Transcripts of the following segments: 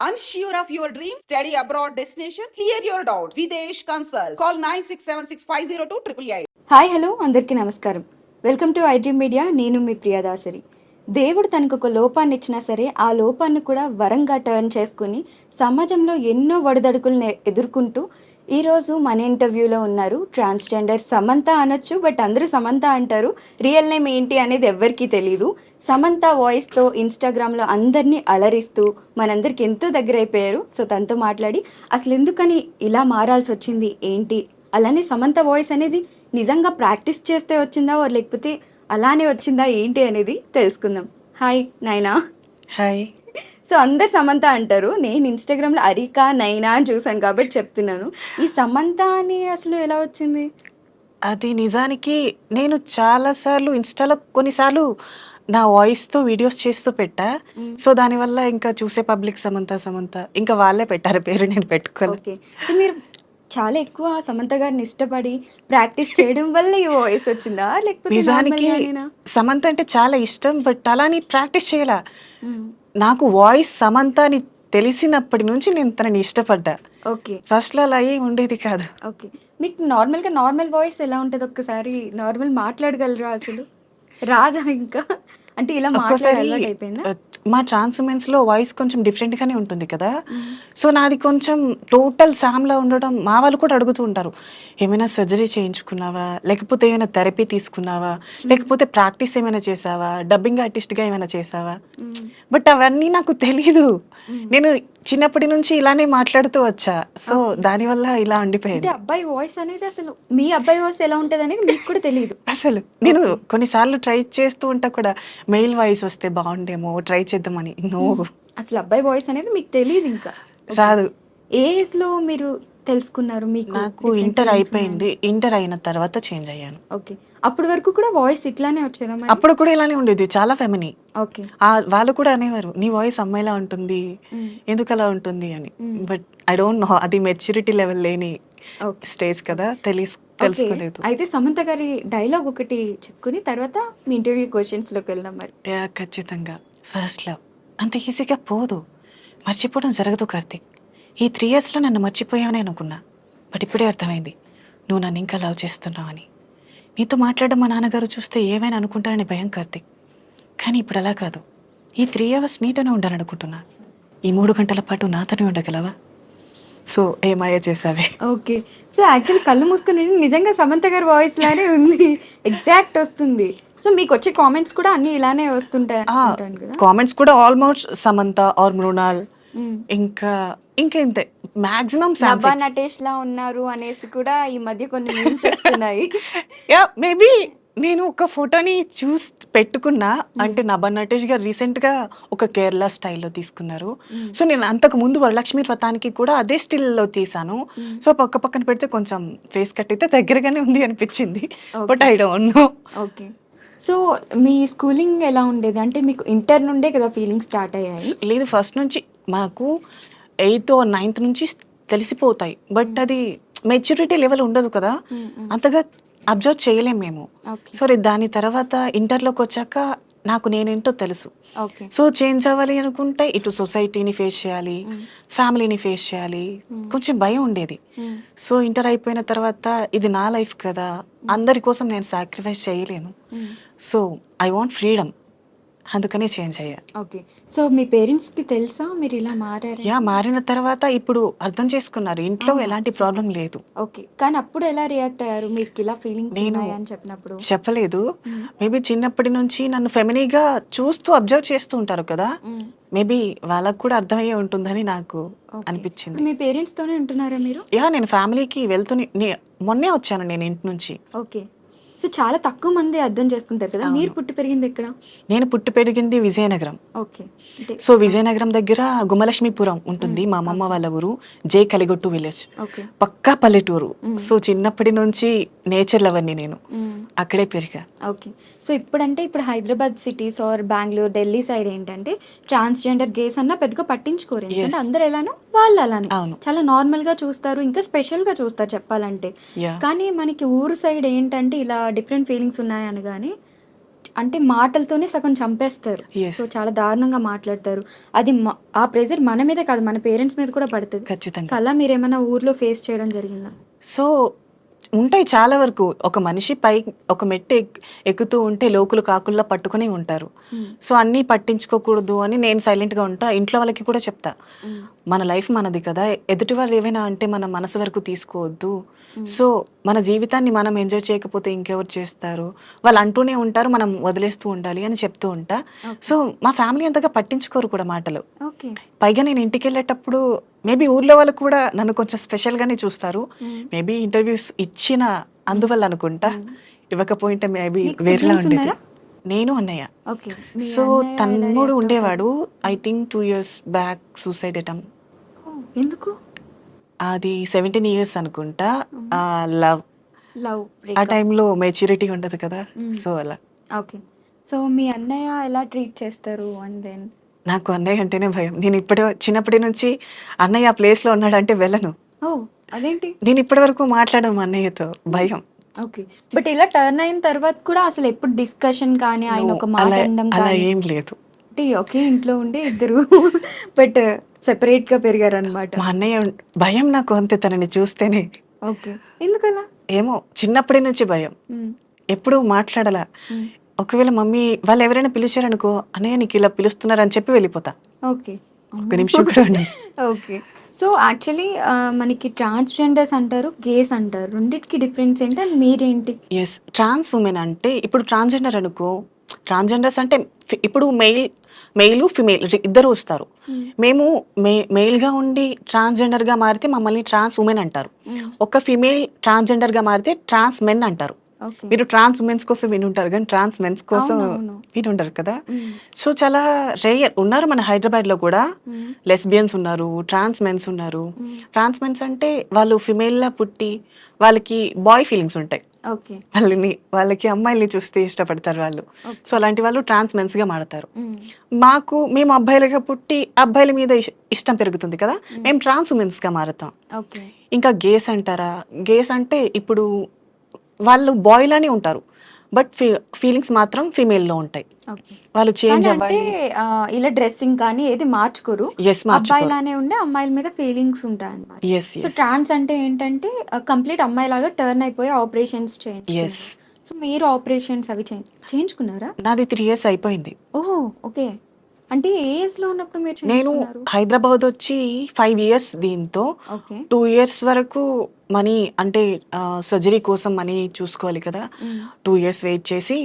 Unsure of your dream? Study abroad destination? Clear your doubts. Videsh Consult. Call 9676502888. Hi hello అందరికీ నమస్కారం. Welcome to iDream media. నేను మీ ప్రియదాసరి. దేవుడు తనకు ఒక లోపాన్ని ఇచ్చినా సరే ఆ లోపాన్ని కూడా వరంగా టర్న్ చేసుకుని సమాజంలో ఎన్నో ఒడిదడుకుల్ని ఎదుర్కొంటూ ఈరోజు మన ఇంటర్వ్యూలో ఉన్నారు ట్రాన్స్జెండర్ సమంత అనొచ్చు, బట్ అందరూ సమంత అంటారు. రియల్ నేమ్ ఏంటి అనేది ఎవ్వరికీ తెలియదు. సమంత వాయిస్తో ఇన్స్టాగ్రామ్లో అందరినీ అలరిస్తూ మనందరికి ఎంతో దగ్గర అయిపోయారు. సో తనతో మాట్లాడి అసలు ఎందుకని ఇలా మారాల్సి వచ్చింది ఏంటి, అలానే సమంత వాయిస్ అనేది నిజంగా ప్రాక్టీస్ చేస్తే వచ్చిందా లేకపోతే అలానే వచ్చిందా ఏంటి అనేది తెలుసుకుందాం. హాయ్ నైనా. హాయ్. సో అందరు సమంత అంటారు, నేను ఇన్స్టాగ్రామ్లో అరికా నైనా అని చూసాను కాబట్టి చెప్తున్నాను. ఈ సమంత అని అసలు ఎలా వచ్చింది? అది నిజానికి నేను చాలాసార్లు ఇన్స్టాలో కొన్నిసార్లు నా వాయిస్తో వీడియోస్ చేస్తూ పెట్టా. సో దానివల్ల ఇంకా చూసే పబ్లిక్ సమంత సమంత ఇంకా వాళ్ళే పెట్టారు పేరు, నేను పెట్టుకోలేదు. ఓకే, మీరు చాలా ఎక్కువ సమంత గారిని ఇష్టపడి ప్రాక్టీస్ చేయడం వల్ల ఈ వాయిస్ వచ్చిందా లేకపోతే నిజానికి నార్మల్గానేనా? సమంత అంటే చాలా ఇష్టం, బట్ అలాని ప్రాక్టీస్ చేయాల. నాకు వాయిస్ సమంత అని తెలిసినప్పటి నుంచి నేను తనని ఇష్టపడ్డా. ఓకే, ఫస్ట్లో అలా ఏం ఉండేది కాదు. ఓకే. మీకు నార్మల్ వాయిస్ ఎలా ఉంటుంది? ఒక్కసారి నార్మల్ మాట్లాడగలరా? అసలు రాదా ఇంకా? అంటే ఇలా మాట్లాడే ఒక్కోసారి అలవాటు అయిపోయిందా? మా ట్రాన్స్ ఉమెన్స్ లో వాయిస్ కొంచెం డిఫరెంట్ గానే ఉంటుంది కదా. సో నాది కొంచెం టోటల్ లా ఉండడం మా వాళ్ళు కూడా అడుగుతూ ఉంటారు, ఏమైనా సర్జరీ చేయించుకున్నావా, లేకపోతే ఏమైనా థెరపీ తీసుకున్నావా, లేకపోతే ప్రాక్టీస్ ఏమైనా చేసావా, డబ్బింగ్ ఆర్టిస్ట్ గా ఏమైనా చేసావా. బట్ అవన్నీ నాకు తెలీదు. నేను చిన్నప్పటి నుంచి ఇలానే మాట్లాడుతూ వచ్చా. సో దానివల్ల ఇలా ఉండిపోయింది. అంటే అబ్బాయి వాయిస్ అనేది అసలు మీ అబ్బాయి వాయిస్ ఎలా ఉంటుంది అనేది మీకు కూడా తెలియదు. అసలు నేను కొన్నిసార్లు ట్రై చేస్తూ ఉంటా కూడా, మెయిల్ వాయిస్ వస్తే బాగుండేమో ట్రై చేద్దామని. నో, అసలు అబ్బాయి వాయిస్ అనేది మీకు తెలియదు ఇంకా రాదు. ఏ ఏజ్ లో మీరు తెలుసుకున్నారు? మీకు నాకు ఇంటర్ అయిపోయింది. ఇంటర్ అయిన తర్వాత చేంజ్ అయ్యాను. ఓకే, అప్పటి వరకు కూడా వాయిస్ ఇట్లానే వచ్చేదా మరి? అప్పుడు కూడా ఇలానే ఉండేది, చాలా ఫెమిని. ఓకే, వాళ్ళు కూడా అనేవారు, నీ వాయిస్ అమ్మాయిలా ఉంటుంది, ఎందుకు అలా ఉంటుంది అని. బట్ ఐ డోంట్ నో, అది మెచ్యూరిటీ లెవెల్ లేని స్టేజ్ కదా, తెలుసుకోలేదు. అయితే సమంత గారి డైలాగ్ ఒకటి చెప్పుకుని తర్వాత మీ ఇంటర్వ్యూ క్వశ్చన్స్ లోకి వెళ్దాం మరి. ఖచ్చితంగా. ఫస్ట్ లవ్ అంత ఈజీగా పోదు, మర్చిపోవడం జరగదు కార్తిక్. ఈ 3 yearsలో నన్ను మర్చిపోయావని అనుకున్నా, బట్ ఇప్పుడే అర్థమైంది నువ్వు నన్ను ఇంకా లవ్ చేస్తున్నావని. నీతో మాట్లాడడం మా నాన్నగారు చూస్తే ఏమైనా అనుకుంటారని భయం కార్తిక్, కానీ ఇప్పుడు అలా కాదు. ఈ 3 hours నీతోనే ఉండాలనుకుంటున్నా. ఈ 3 గంటల పాటు నాతోనే ఉండగలవా? సో ఏమాయ చేసావే. ఓకే, సో యాక్చువల్లీ కళ్ళు మూసుకుని నిజంగా సమంత గారి వాయిస్ లానే ఉంది, ఎగ్జాక్ట్ వస్తుంది. సో మీకు వచ్చే కామెంట్స్ కూడా అన్ని ఇలానే వస్తుంటాయి అనుకుంటాను కదా? కామెంట్స్ కూడా ఆల్మోస్ట్ సమంత ఆర్ మృణాల్, ఇంకా ఇంతే మాక్సిమం నభా నటేష్ లా ఉన్నారు అనేసి కూడా ఈ మధ్య కొన్ని మీమ్స్ వస్తున్నాయి. యా, మేబీ నేను ఒక ఫోటోని చూసి పెట్టుకున్నా. అంటే నభా నటేష్ గారు రీసెంట్ గా ఒక కేరళ స్టైల్లో తీసుకున్నారు. సో నేను అంతకు ముందు వరలక్ష్మి వ్రతానికి కూడా అదే స్టిల్లో తీసాను. సో పక్కన పెడితే కొంచెం ఫేస్ కట్ అయితే దగ్గరగానే ఉంది అనిపించింది, but I don't know. Okay, so me schooling ఎలా ఉండేది? అంటే మీకు ఇంటర్ నుండే కదా ఫీలింగ్ స్టార్ట్ అయ్యాయి? లేదు, ఫస్ట్ నుంచి మాకు 8th or 9th నుంచి తెలిసిపోతాయి, బట్ అది మెచ్యూరిటీ లెవెల్ ఉండదు కదా, అంతగా అబ్జర్వ్ చేయలేం మేము. సో దాని తర్వాత ఇంటర్లోకి వచ్చాక నాకు నేనేంటో తెలుసు. సో చేంజ్ అవ్వాలి అనుకుంటే ఇటు సొసైటీని ఫేస్ చేయాలి, ఫ్యామిలీని ఫేస్ చేయాలి, కొంచెం భయం ఉండేది. సో ఇంటర్ అయిపోయిన తర్వాత ఇది నా లైఫ్ కదా, అందరి కోసం నేను సాక్రిఫైస్ చేయలేను. సో ఐ వాంట్ ఫ్రీడమ్, అందుకనే చేంజ్ అయ్యా. ఓకే, సో మీ పేరెంట్స్కి తెలుసా మీరు ఇలా మారారు? యా, మారిన తర్వాత ఇప్పుడు అర్థం చేసుకున్నారు, ఇంట్లో ఎలాంటి ప్రాబ్లం లేదు. ఓకే, కానీ అప్పుడు ఎలా రియాక్ట్ అయ్యారు మీకు ఇలా ఫీలింగ్స్ ఉన్నాయని చెప్పినప్పుడు? చెప్పలేదు. మేబీ చిన్నప్పటి నుంచి నన్ను ఫెమినీగా చూస్తూ అబ్జర్వ్ చేస్తూ ఉంటారు కదా, మేబీ వాళ్ళకు కూడా అర్థమయ్యే ఉంటుందని నాకు అనిపించింది. మీ పేరెంట్స్ తోనే ఉంటున్నారా మీరు? యా, నేను ఫ్యామిలీకి మొన్నే వచ్చాను నేను ఇంటి నుంచి. ఓకే, సో చాలా తక్కువ మంది అర్థం చేసుకుంటారు కదా. మీరు పుట్టి పెరిగింది ఎక్కడ? నేను పుట్టి పెరిగింది విజయనగరం. ఓకే, సో విజయనగరం దగ్గర గుమలక్ష్మీపురం ఉంటుంది, మా అమ్మమ్మ వాళ్ళ ఊరు. జే కలిగొట్టు విలేజ్, పక్కా పల్లెటూరు. సో చిన్నప్పటి నుంచి నేచర్ లవర్ని నేను, అక్కడే పెరిగా. ఓకే, సో ఇప్పుడు Hyderabad cities or Bengaluru, Delhi side ఏంటంటే ట్రాన్స్జెండర్ గేస్ అన్న పెద్దగా పట్టించుకోరు, ఎందుకంటే అందరు ఎలానో వాళ్ళు అలానే చాలా నార్మల్ గా చూస్తారు, ఇంకా స్పెషల్ గా చూస్తారు చెప్పాలంటే. కానీ మనకి ఊరు సైడ్ ఏంటంటే ఇలా డిఫరెంట్ ఫీలింగ్స్ ఉన్నాయనగానే అంటే మాటలతోనే సగం చంపేస్తారు. Yes. సో చాలా దారుణంగా మాట్లాడతారు. అది ఆ ప్రెషర్ మన మీదే కాదు, మన పేరెంట్స్ మీద కూడా పడుతది. సో ఖచ్చితంగా. అలా మీరేమైనా ఊర్లో ఫేస్ చేయడం జరిగిందా? సో ఉంటాయి చాలా వరకు. ఒక మనిషి ఒక మెట్టు ఎక్కుతూ ఉంటే లోకులు కాకుల్లా పట్టుకుని ఉంటారు. సో అన్నీ పట్టించుకోకూడదు అని నేను సైలెంట్గా ఉంటా. ఇంట్లో వాళ్ళకి కూడా చెప్తా, మన లైఫ్ మనది కదా, ఎదుటి వాళ్ళు ఏవైనా అంటే మన మనసు వరకు తీసుకోవద్దు. సో మన జీవితాన్ని మనం ఎంజాయ్ చేయకపోతే ఇంకెవరు చేస్తారు, వాళ్ళు అంటూనే ఉంటారు, మనం వదిలేస్తూ ఉండాలి అని చెప్తూ ఉంటా. సో మా ఫ్యామిలీ అంతగా పట్టించుకోరు కూడా మాటలు. ఓకే. పైగా నేను ఇంటికి వెళ్ళేటప్పుడు మేబీ ఊర్లో వాళ్ళు కూడా నన్ను కొంచెం స్పెషల్గానే చూస్తారు. మేబీ ఇంటర్వ్యూస్ ఇచ్చిన అందువల్ల అనుకుంటా, ఇవ్వకపోయింటే మేబీ మీకు వేరేలా siblings ఉండేది. ఉన్నారా? నేను అన్నయ్య. ఓకే. మీ సో అన్నయ్య ఎలా తమ్ముడు react ఉండేవాడు, I think 2 years back suicide attempt. అవుతారు? ఎందుకు? అది 17 years అనుకుంటా. లవ్ లవ్ ఆ బ్రేకప్. టైంలో మెచ్యూరిటీ ఉండదు కదా, సో అలా. ఓకే. సో మీ అన్నయ్య ఎలా ట్రీట్ చేస్తారు? అండ్ దెన్ నాకు అన్నయ్య అంటేనే భయం. నేను చిన్నప్పటి నుంచి అన్నయ్య ఆ ప్లేస్లో ఉన్నాడంటే వెళ్ళను. ఓ అదేంటి? నేను ఇప్పటి వరకు మాట్లాడను మా అన్నయ్యతో, భయం. ఓకే. బట్ ఇలా టర్న్ అయిన తర్వాత కూడా అసలు ఎప్పుడు డిస్కషన్ కానీ ఆయన ఒక మాట అలా అనడం అలా కానీ ఏం లేదు. అంటే ఒకే ఇంట్లో ఉండే ఇద్దరు బట్ సెపరేట్ గా పెరిగారు అనమాట. మా అన్నయ్య భయం నాకు అంతే, తనని చూస్తేనే. ఓకే. ఎందుకలా? ఏమో చిన్నప్పటి నుంచి భయం, మ్మ్. ఎప్పుడు మాట్లాడలా. మ్మ్. ఒకవేళ మమ్మీ వాళ్ళు ఎవరైనా పిలిచారనుకో, అన్నయ్య నీకు ఇలా పిలుస్తున్నారు అని చెప్పి వెళ్ళిపోతా. ఓకే. ఒక నిమిషం కూడా ఉండదు. ఓకే. సో యాక్చువల్లీ మనకి ట్రాన్స్జెండర్స్ అంటారు, గేస్ అంటారు, రెండిటికి డిఫరెన్స్ ఏంటి అండ్ మీరేంటి? ఎస్, ట్రాన్స్ ఉమెన్ అంటే ఇప్పుడు ట్రాన్స్జెండర్ అనుకో, ట్రాన్స్జెండర్స్ అంటే ఇప్పుడు మెయిల్ ఫిమేల్ ఇద్దరు వస్తారు. మేము మెయిల్గా ఉండి ట్రాన్స్జెండర్గా మారితే మమ్మల్ని ట్రాన్స్ ఉమెన్ అంటారు. ఒక ఫిమేల్ ట్రాన్స్జెండర్గా మారితే ట్రాన్స్ మెన్ అంటారు. ఓకే. మీరు ట్రాన్స్ ఉమెన్స్ కోసం వినుంటారు కానీ ట్రాన్స్ మెన్స్ కోసం అవునవును. వినుంటారు కదా. మ్మ్. సో చాలా రేయర్ ఉన్నారు మన హైదరాబాద్లో కూడా. మ్మ్. లెస్బియన్స్ ఉన్నారు, ట్రాన్స్ మెన్స్ ఉన్నారు. మ్మ్. ట్రాన్స్ మెన్స్ అంటే వాళ్ళు ఫిమేల్లా పుట్టి వాళ్ళకి బాయ్ ఫీలింగ్స్ ఉంటాయి, ఓకే. వాళ్ళకి అమ్మాయిల్ని చూస్తే ఇష్టపడతారు వాళ్ళు. ఓకే. సో అలాంటి వాళ్ళు ట్రాన్స్ మెన్స్గా మాడతారు. మ్మ్. మేము అబ్బాయిలుగా పుట్టి అబ్బాయిల మీద ఇష్టం పెరుగుతుంది కదా, మేము ట్రాన్స్ ఉమెన్స్గా మారుతాం. ఓకే. ఇంకా గేస్ అంటారా, గేస్ అంటే ఇప్పుడు వాళ్ళు బాయ్ లానే ఉంటారు బట్ ఫీలింగ్స్ మాత్రం ఫీమేల్లో ఉంటాయి. ఓకే. వాళ్ళు చేంజ్ కానీ అంటే అవ్వాలి. ఇలా డ్రెస్సింగ్ కానీ ఏది మార్చుకోరు, ఎస్, మార్చుకోరు. అబ్బాయిలానే ఉండే అమ్మాయిల మీద ఫీలింగ్స్ ఉంటాయి అన్నమాట. ఎస్ సో ట్రాన్స్ అంటే ఏంటంటే కంప్లీట్ అమ్మాయిలాగా టర్న్ అయిపోయి ఆపరేషన్స్ ఎస్. చేయించుకుంటారు. సో మీరు ఆపరేషన్స్ అవి చేయించుకున్నారా? నాది 3 years అయిపోయింది. ఓహో ఓకే. అంటే ఏ ఏజ్ లో ఉన్నప్పుడు మీరు నేను చేయించుకున్నారు? హైదరాబాద్ వచ్చి 5 years, దీంతో ఓకే. 2 years వరకు మనీ అంటే సర్జరీ కోసం మనీ చూసుకోవాలి కదా, 2 years వెయిట్ చేసి.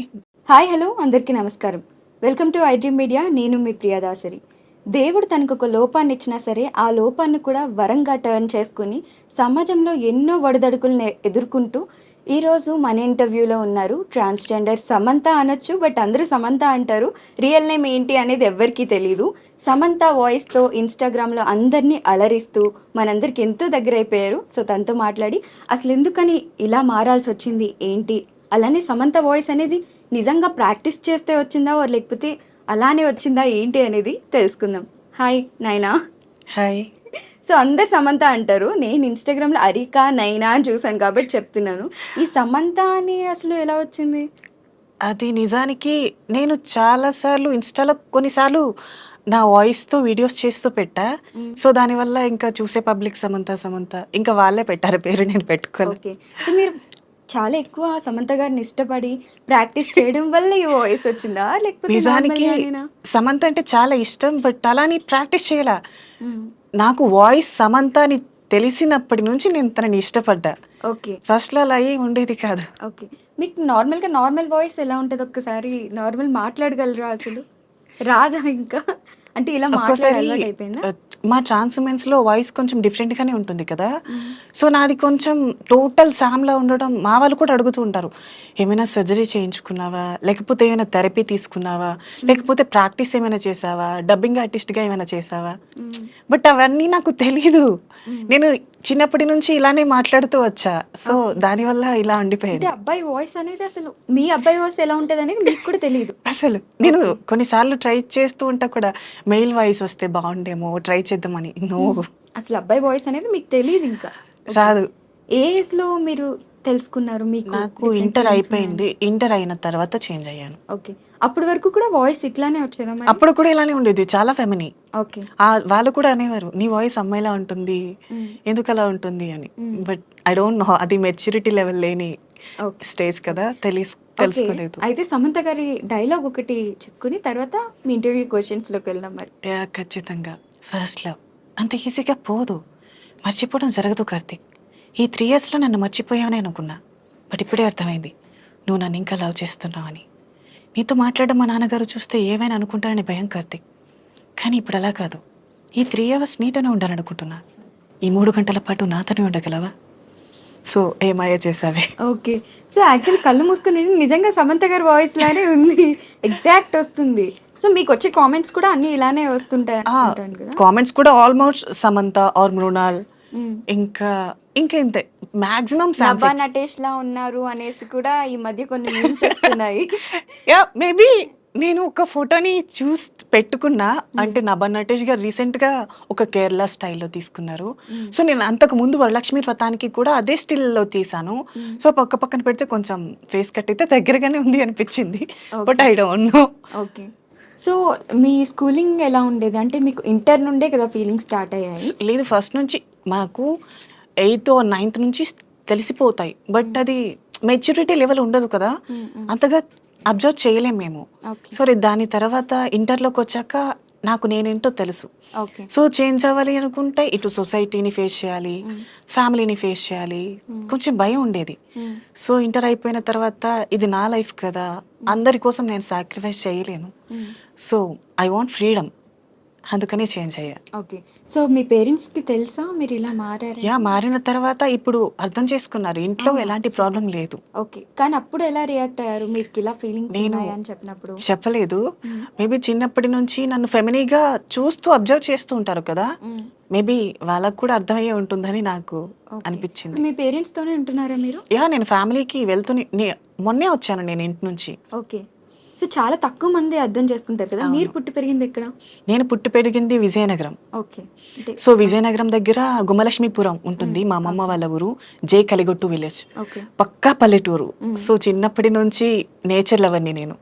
హాయ్ హలో అందరికీ నమస్కారం. Welcome to iDream media. నేను మీ ప్రియదాసరి. దేవుడు తనకు ఒక లోపాన్ని ఇచ్చినా సరే ఆ లోపాన్ని కూడా వరంగా టర్న్ చేసుకుని సమాజంలో ఎన్నో ఒడిదడుకులను ఎదుర్కొంటూ ఈరోజు మన ఇంటర్వ్యూలో ఉన్నారు ట్రాన్స్జెండర్ సమంత అనొచ్చు, బట్ అందరూ సమంత అంటారు. రియల్ నేమ్ ఏంటి అనేది ఎవ్వరికీ తెలియదు. సమంత వాయిస్తో ఇన్స్టాగ్రామ్లో అందరినీ అలరిస్తూ మనందరికి ఎంతో దగ్గర అయిపోయారు. సో తనతో మాట్లాడి అసలు ఎందుకని ఇలా మారాల్సి వచ్చింది ఏంటి, అలానే సమంత వాయిస్ అనేది నిజంగా ప్రాక్టీస్ చేస్తే వచ్చిందా లేకపోతే అలానే వచ్చిందా ఏంటి అనేది తెలుసుకుందాం. హాయ్ నైనా. హాయ్. సో అందరు సమంత అంటారు, నేను ఇన్స్టాగ్రామ్లో అరికా నైనా అని చూసాను కాబట్టి చెప్తున్నాను. ఈ సమంత అని అసలు ఎలా వచ్చింది? అది నిజానికి నేను చాలాసార్లు ఇన్స్టాలో కొన్నిసార్లు నా వాయిస్తో వీడియోస్ చేస్తూ పెట్టా. సో దానివల్ల ఇంకా చూసే పబ్లిక్ సమంత ఇంకా వాళ్ళే పెట్టారు పేరు, నేను పెట్టుకోలేదు. ఓకే. సో మీరు చాలా ఎక్కువ సమంత గారిని ఇష్టపడి ప్రాక్టీస్ చేయడం వల్ల ఈ వాయిస్ వచ్చిందా లేకపోతే నిజానికి నార్మల్గానేనా? సమంత అంటే చాలా ఇష్టం బట్ అలాని ప్రాక్టీస్ చేయాల. మ్మ్. నాకు వాయిస్ సమంత అని తెలిసినప్పటి నుంచి నేను తనని ఇష్టపడ్డా. ఓకే. ఫస్ట్లో అలా ఏం ఉండేది కాదు. ఓకే. మీకు నార్మల్ వాయిస్ ఎలా ఉంటుంది? ఒక్కసారి నార్మల్ మాట్లాడగలరా? అసలు రాదా ఇంకా? అంటే ఇలా మాట్లాడే ఒక్కోసారి అలవాటు అయిపోయిందా? మా ట్రాన్స్ ఉమెన్స్లో వాయిస్ కొంచెం డిఫరెంట్గానే ఉంటుంది కదా. సో నాది కొంచెం టోటల్ సామ్లా ఉండడం మా వాళ్ళు కూడా అడుగుతూ ఉంటారు, ఏమైనా సర్జరీ చేయించుకున్నావా, లేకపోతే ఏమైనా థెరపీ తీసుకున్నావా, లేకపోతే ప్రాక్టీస్ ఏమైనా చేసావా, డబ్బింగ్ ఆర్టిస్ట్గా ఏమైనా చేసావా. బట్ అవన్నీ నాకు తెలీదు. నేను చిన్నప్పటి నుంచి ఇలానే మాట్లాడుతూ వచ్చా. సో దానివల్ల ఇలా అంటే ఉండిపోయింది. అబ్బాయి వాయిస్ అనేది అసలు మీ అబ్బాయి వాయిస్ ఎలా ఉంటుంది అనేది మీకు కూడా తెలియదు. అసలు నేను కొన్నిసార్లు ట్రై చేస్తూ ఉంటా కూడా, మెయిల్ వాయిస్ వస్తే బాగుండేమో ట్రై చేద్దామని. నో, అసలు అబ్బాయి వాయిస్ అనేది మీకు తెలియదు ఇంకా. రాదు. ఏ ఏజ్ లో మీరు తెలుసుకున్నారు మీకు నాకు different ఇంటర్ feelings అయిపోయింది. ఇంటర్ అయిన తర్వాత చేంజ్ అయ్యాను. ఓకే. అప్పటి వరకు కూడా వాయిస్ ఇట్లానే వచ్చేదా మరి? అప్పుడు కూడా ఇలానే ఉండేది. చాలా ఫెమిని. ఓకే. వాళ్ళు కూడా అనేవారు, "నీ వాయిస్ అమ్మాయిలా ఉంటుంది. హ్మ్. ఎందుకలా ఉంటుంది" అని. హ్మ్. బట్ ఐ డోంట్ నో, అది మెచ్యూరిటీ లెవెల్ లేని ఓకే. స్టేజ్ కదా! ఓకే. తెలుసుకోలేదు. అయితే సమంత గారి డైలాగ్ ఒకటి చెప్పుకొని తర్వాత మీ ఇంటర్వ్యూ క్వెషన్స్‌లోకి వెళ్దాం మరి. యాహ్! ఖచ్చితంగా. ఫస్ట్ లవ్ అంత ఈజీగా పోదు. మర్చిపోవడం జరగదు కార్తీక్. ఈ 3 ఇయర్స్‌లో నన్ను మర్చిపోయావని అనుకున్నా. బట్ ఇప్పుడే అర్థమైంది, నువ్వు నన్ను ఇంకా లవ్ చేస్తున్నావని. నీతో మాట్లాడడం మా నాన్నగారు చూస్తే ఏమైనా అనుకుంటారని భయం కార్తీక్. కానీ ఇప్పుడు అలా కాదు. ఈ 3 అవర్స్ నీతోనే ఉండాలనుకుంటున్నా. ఈ 3 గంటల పాటు నాతోనే ఉండగలవా? సో ఏ మాయ చేసావే. ఓకే. సో, యాక్చువల్లీ కళ్ళు మూసుకొని నిజంగా సమంత గారి వాయిస్ లానే ఉంది. ఎగ్జాక్ట్ వస్తుంది. సో, మీకొచ్చే కామెంట్స్ కూడా అన్నీ ఇలానే వస్తుంటాయి అనుకుంటాను కదా? కామెంట్స్ కూడా ఆల్మోస్ట్ సమంత ఆర్ మృణాల్, హ్మ్. ఇంకా ఇంతే మాక్సిమం నభా నటేష్‌లా ఉన్నారు అనేసి కూడా ఈ మధ్య కొన్ని మీమ్స్ వస్తున్నాయి. యా మేబీ నేను ఒక ఫోటోని చూసి పెట్టుకున్నా. అంటే నభా నటేష్ గారు రీసెంట్గా ఒక కేరళ స్టైల్లో తీసుకున్నారు. సో నేను అంతకు ముందు వరలక్ష్మి వ్రతానికి కూడా అదే స్టిల్లో తీసాను. సో పక్కన పెడితే కొంచెం ఫేస్ కట్ అయితే దగ్గరగానే ఉంది అనిపించింది. But I don't know. Okay. So, me schooling ఎలా ఉండేది? అంటే మీకు ఇంటర్ నుండే కదా ఫీలింగ్స్ స్టార్ట్ అయ్యాయి? లేదు, ఫస్ట్ నుంచి మాకు 8th or 9th నుంచి తెలిసిపోతాయి. బట్ అది మెచ్యూరిటీ లెవెల్ ఉండదు కదా, అంతగా అబ్జర్వ్ చేయలేం మేము. ఓకే. సో దాని తర్వాత ఇంటర్లోకి వచ్చాక నాకు నేనేంటో తెలుసు. ఓకే. సో చేంజ్ అవ్వాలి అనుకుంటే ఇటు సొసైటీని ఫేస్ చేయాలి, ఫ్యామిలీని ఫేస్ చేయాలి, కొంచెం భయం ఉండేది. సో ఇంటర్ అయిపోయిన తర్వాత ఇది నా లైఫ్ కదా, అందరి కోసం నేను సాక్రిఫైస్ చేయలేను. సో ఐ వాంట్ ఫ్రీడమ్, అందుకనే చేంజ్ అయ్యా. ఓకే. సో, మీ పేరెంట్స్‌కి తెలుసా మీరు ఇలా మారారని? యా మారిన తర్వాత ఇప్పుడు అర్థం చేసుకున్నారు, ఇంట్లో ఎలాంటి ప్రాబ్లం లేదు. ఓకే. కానీ అప్పుడు ఎలా రియాక్ట్ అయ్యారు? మీకు ఇలా ఫీలింగ్స్ నేను ఉన్నాయని చెప్పినప్పుడు? చెప్పలేదు. మేబీ చిన్నప్పటి నుంచి నన్ను ఫెమినీగా చూస్తూ అబ్జర్వ్ చేస్తూ ఉంటారు కదా, మేబీ వాళ్ళకు కూడా అర్థమయ్యే ఉంటుందని నాకు అనిపించింది. మీ పేరెంట్స్ తోనే ఉంటున్నారా మీరు? యా నేను ఫ్యామిలీకి మొన్నే వచ్చాను నేను ఇంటి నుంచి. ఓకే. సో, చాలా తక్కువ మంది అర్థం చేసుకుంటారు కదా. మీరు పుట్టి పెరిగింది ఎక్కడ? నేను పుట్టి పెరిగింది విజయనగరం. ఓకే. అంటే సో విజయనగరం దగ్గర గుమలక్ష్మీపురం ఉంటుంది, మా అమ్మమ్మ వాళ్ళ ఊరు. జే కలిగొట్టు విలేజ్, ఓకే. పక్కా పల్లెటూరు. సో చిన్నప్పటి నుంచి నేచర్ లవర్ని నేను,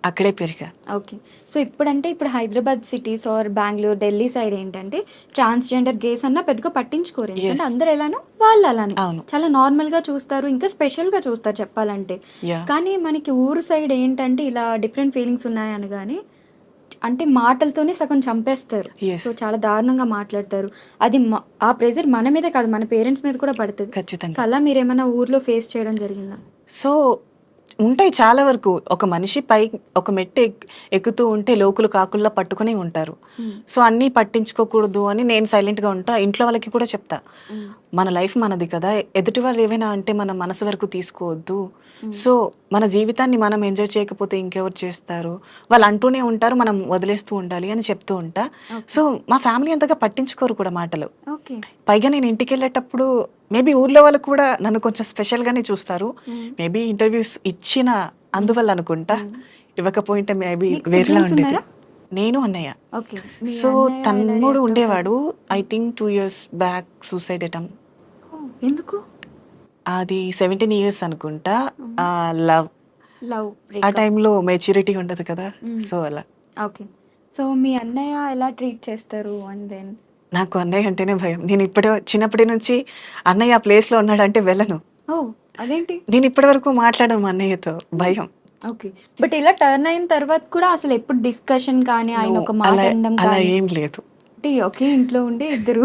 అక్కడే పెరిగా. ఓకే. సో, ఇప్పుడు Hyderabad cities or Bengaluru, Delhi side ఏంటంటే ట్రాన్స్జెండర్ గేస్ అన్న పెద్దగా పట్టించుకోరు. ఎందుకంటే అందరు ఎలానో వాళ్ళు అలానే అవును. చాలా నార్మల్ గా చూస్తారు, ఇంకా స్పెషల్ గా చూస్తారు చెప్పాలంటే. Yeah. కానీ మనకి ఊరు సైడ్ ఏంటంటే ఇలా డిఫరెంట్ ఫీలింగ్స్ ఉన్నాయనగానే అంటే మాటలతోనే సగం చంపేస్తారు. Yes. సో చాలా దారుణంగా మాట్లాడతారు. అది ఆ ప్రెజర్ మన మీదే కాదు, మన పేరెంట్స్ మీద కూడా పడుతుంది. ఖచ్చితంగా. సో అలా మీరేమైనా ఊర్లో ఫేస్ చేయడం జరిగిందా? సో ఉంటాయి చాలా వరకు. ఒక మనిషి ఒక మెట్టు ఎక్కుతూ ఉంటే లోకులు కాకుల్లా పట్టుకుని ఉంటారు. సో అన్నీ పట్టించుకోకూడదు అని నేను సైలెంట్గా ఉంటా. ఇంట్లో వాళ్ళకి కూడా చెప్తా, మన లైఫ్ మనది కదా, ఎదుటి వాళ్ళు ఏమైనా అంటే మన మనసు వరకు తీసుకోవద్దు. సో మన జీవితాన్ని మనం ఎంజాయ్ చేయకపోతే ఇంకెవరు చేస్తారు, వాళ్ళు అంటూనే ఉంటారు, మనం వదిలేస్తూ ఉండాలి అని చెప్తూ ఉంటా. సో మా ఫ్యామిలీ అంతగా పట్టించుకోరు కూడా మాటలు. ఓకే. పైగా నేను ఇంటికి వెళ్ళేటప్పుడు మేబీ ఊర్లో వాళ్ళు కూడా నన్ను కొంచెం స్పెషల్గానే చూస్తారు. మేబీ ఇంటర్వ్యూస్ ఇచ్చిన అందువల్ల అనుకుంటా, ఇవ్వకపోయింటే మేబీ మీకు వేరేలా siblings ఉండేది. ఉన్నారా? నేను అన్నయ్య. ఓకే. మీ సో అన్నయ్య ఎలా తమ్ముడు react ఉండేవాడు, I think 2 years back suicide attempt. అవుతారు? ఎందుకు? అది 17 years అనుకుంటా. లవ్ లవ్ ఆ టైంలో మెచ్యూరిటీ ఉండదు కదా, సో అలా. ఓకే. సో మీ అన్నయ్య ఎలా ట్రీట్ చేస్తారు? అండ్ దెన్ నాకు అన్నయ్య అంటేనే భయం. నేను చిన్నప్పటి నుంచి అన్నయ్య ఆ ప్లేస్లో ఉన్నాడంటే వెళ్ళను. ఓ అదేంటి? నేను ఇప్పటి వరకు మాట్లాడను మా అన్నయ్యతో, భయం. ఓకే. బట్ ఇలా టర్న్ అయిన తర్వాత కూడా అసలు ఎప్పుడు డిస్కషన్ కానీ ఆయన ఒక మాట అనడం అలా కానీ ఏం లేదు. ఒకే ఇంట్లో ఉండి ఇద్దరు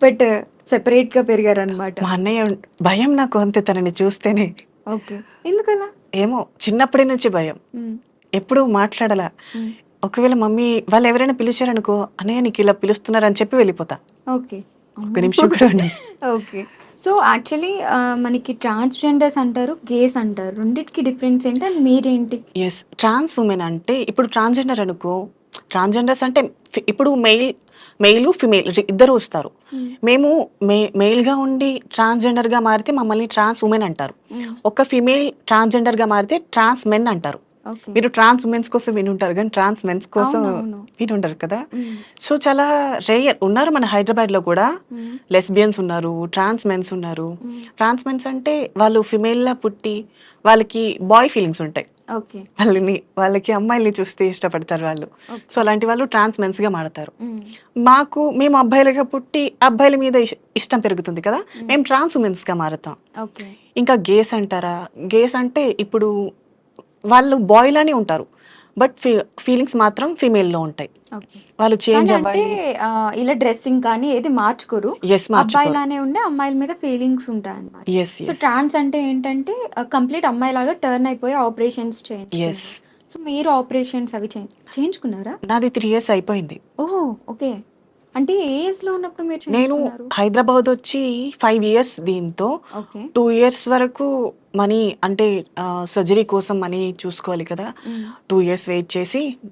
బట్ సెపరేట్ గా పెరిగారు అనమాట. మా అన్నయ్య భయం నాకు అంతే, తనని చూస్తేనే. ఓకే. ఎందుకలా? ఏమో చిన్నప్పటి నుంచి భయం, ఎప్పుడు మాట్లాడాల. ఒకవేళ మమ్మీ వాళ్ళు ఎవరైనా పిలిచారనుకో, అన్నయ్య నీకు ఇలా పిలుస్తున్నారని చెప్పి వెళ్ళిపోతా. ఓకే. ఒక నిమిషం కూడా ఉండను. ఓకే. సో యాక్చువల్లీ మనకి ట్రాన్స్జెండర్స్ అంటారు, గేస్ అంటారు, రెండింటికి డిఫరెన్స్ ఏంటి అండ్ మీరేంటి? ఎస్, ట్రాన్స్ ఉమెన్ అంటే ఇప్పుడు ట్రాన్స్జెండర్ అనుకో, ట్రాన్స్జెండర్స్ అంటే ఇప్పుడు మెయిల్ ఫిమేల్ ఇద్దరు వస్తారు. మేము మెయిల్గా ఉండి ట్రాన్స్జెండర్గా మారితే మమ్మల్ని ట్రాన్స్ ఉమెన్ అంటారు. ఒక ఫిమేల్ ట్రాన్స్జెండర్గా మారితే ట్రాన్స్ మెన్ అంటారు. ఓకే. మీరు ట్రాన్స్ ఉమెన్స్ కోసం వినుంటారు కానీ ట్రాన్స్ మెన్స్ కోసం అవునవును. వినుంటారు కదా. మ్మ్. సో చాలా రేయర్ ఉన్నారు మన హైదరాబాద్లో కూడా. మ్మ్. లెస్బియన్స్ ఉన్నారు, ట్రాన్స్ మెన్స్ ఉన్నారు. మ్మ్. ట్రాన్స్ మెన్స్ అంటే వాళ్ళు ఫిమేల్లా పుట్టి వాళ్ళకి బాయ్ ఫీలింగ్స్ ఉంటాయి. ఓకే. వాళ్ళకి అమ్మాయిల్ని చూస్తే ఇష్టపడతారు వాళ్ళు. ఓకే. సో అలాంటి వాళ్ళు ట్రాన్స్ మెన్స్గా మాడతారు. మ్మ్. మేము అబ్బాయిలుగా పుట్టి అబ్బాయిల మీద ఇష్టం పెరుగుతుంది కదా, మేము ట్రాన్స్ ఉమెన్స్గా మారుతాం. ఓకే. ఇంకా గేస్ అంటారా, గేస్ అంటే ఇప్పుడు వాళ్ళు బాయ్ లానే ఉంటారు బట్ ఫీలింగ్స్ మాత్రం ఫీమేల్లో ఉంటాయి. ఓకే. వాళ్ళు చేంజ్ కానీ అంటే అవ్వాలి. ఇలా డ్రెస్సింగ్ కానీ ఏది మార్చుకోరు, ఎస్ మార్చుకో అబ్బాయిలానే ఉండే అమ్మాయిల మీద ఫీలింగ్స్ ఉంటాయి అన్నమాట. ఎస్ సో ఎస్ ట్రాన్స్ అంటే ఏంటంటే కంప్లీట్ అమ్మాయిలాగా టర్న్ అయిపోయి ఆపరేషన్స్ ఎస్. చేయించుకుంటారు. సో మీరు ఆపరేషన్స్ అవి చేయించుకున్నారా? నాది 3 years అయిపోయింది. ఓహో, ఓకే. అంటే ఏ ఏజ్ లో ఉన్నప్పుడు మీరు నేను చేయించుకున్నారు? హైదరాబాద్ వచ్చి 5 years దీంతో ఓకే. 2 years వరకు మనీ అంటే సర్జరీ కోసం మనీ చూసుకోవాలి కదా. మ్మ్. 2 years వెయిట్ చేసి